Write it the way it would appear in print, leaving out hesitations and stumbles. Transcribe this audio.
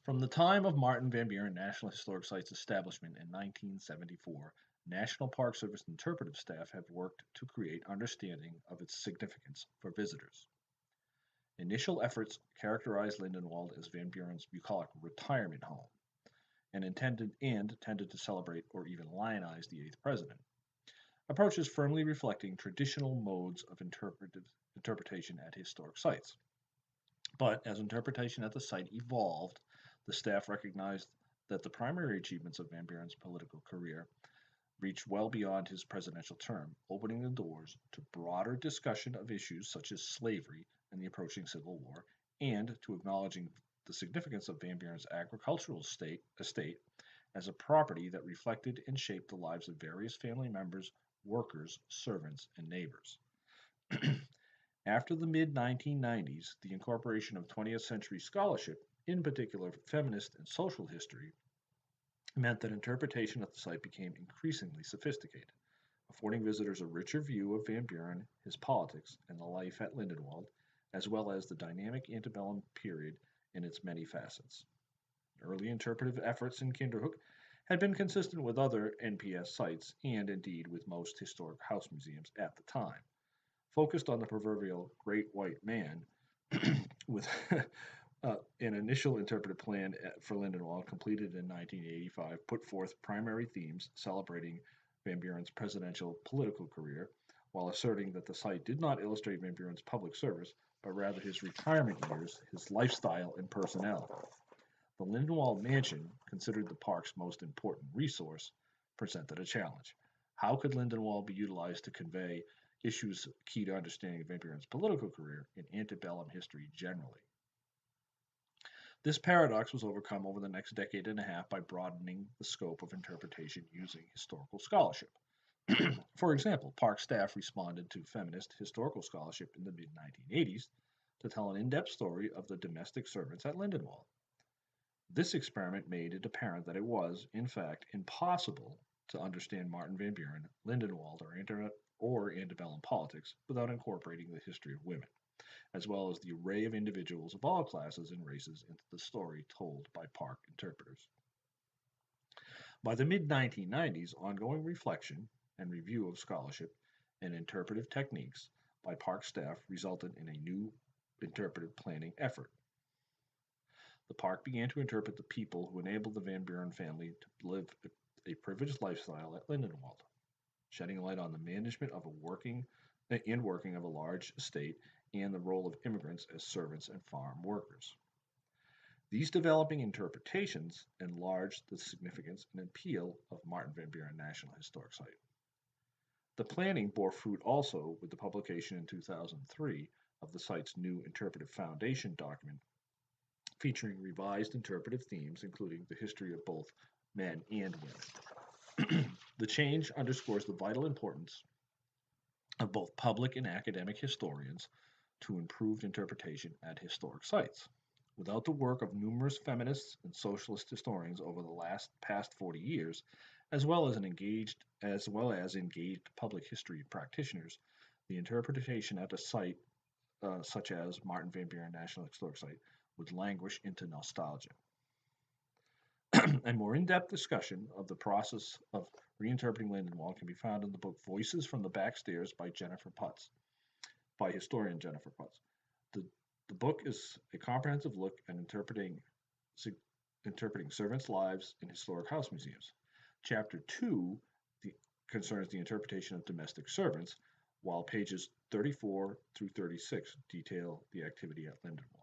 From the time of Martin Van Buren National Historic Site's establishment in 1974, National Park Service interpretive staff have worked to create understanding of its significance for visitors. Initial efforts characterized Lindenwald as Van Buren's bucolic retirement home and tended to celebrate or even lionize the eighth president. Approaches firmly reflecting traditional modes of interpretation at historic sites. But as interpretation at the site evolved, the staff recognized that the primary achievements of Van Buren's political career reached well beyond his presidential term, opening the doors to broader discussion of issues such as slavery and the approaching Civil War, and to acknowledging the significance of Van Buren's agricultural estate as a property that reflected and shaped the lives of various family members, workers, servants, and neighbors. After the mid-1990s, the incorporation of 20th century scholarship, in particular feminist and social history, meant that interpretation at the site became increasingly sophisticated, affording visitors a richer view of Van Buren, his politics, and the life at Lindenwald, as well as the dynamic antebellum period in its many facets. Early interpretive efforts in Kinderhook had been consistent with other NPS sites and indeed with most historic house museums at the time, focused on the proverbial great white man with an initial interpretive plan for Lindenwald completed in 1985 put forth primary themes celebrating Van Buren's presidential political career while asserting that the site did not illustrate Van Buren's public service but rather his retirement years, his lifestyle, and personality. The Lindenwald Mansion, considered the park's most important resource, presented a challenge. How could Lindenwald be utilized to convey issues key to understanding Van Buren's political career and antebellum history generally? This paradox was overcome over the next decade and a half by broadening the scope of interpretation using historical scholarship. For example, park staff responded to feminist historical scholarship in the mid-1980s to tell an in-depth story of the domestic servants at Lindenwald. This experiment made it apparent that it was, in fact, impossible to understand Martin Van Buren, Lindenwald, or antebellum politics without incorporating the history of women, as well as the array of individuals of all classes and races into the story told by park interpreters. By the mid-1990s, ongoing reflection and review of scholarship and interpretive techniques by park staff resulted in a new interpretive planning effort. The park began to interpret the people who enabled the Van Buren family to live a privileged lifestyle at Lindenwald, shedding light on the management of working of a large estate and the role of immigrants as servants and farm workers. These developing interpretations enlarged the significance and appeal of Martin Van Buren National Historic Site. The planning bore fruit also with the publication in 2003 of the site's new interpretive foundation document, featuring revised interpretive themes including the history of both men and women. The change underscores the vital importance of both public and academic historians to improved interpretation at historic sites. Without the work of numerous feminists and socialist historians over the past 40 years, as well as engaged public history practitioners, the interpretation at a site such as Martin Van Buren National Historic Site would languish into nostalgia. A more in-depth discussion of the process of reinterpreting Lindenwald can be found in the book Voices from the Backstairs by historian Jennifer Putz. The book is a comprehensive look at interpreting servants' lives in historic house museums. Chapter 2 concerns the interpretation of domestic servants, while pages 34 through 36 detail the activity at Lindenwald.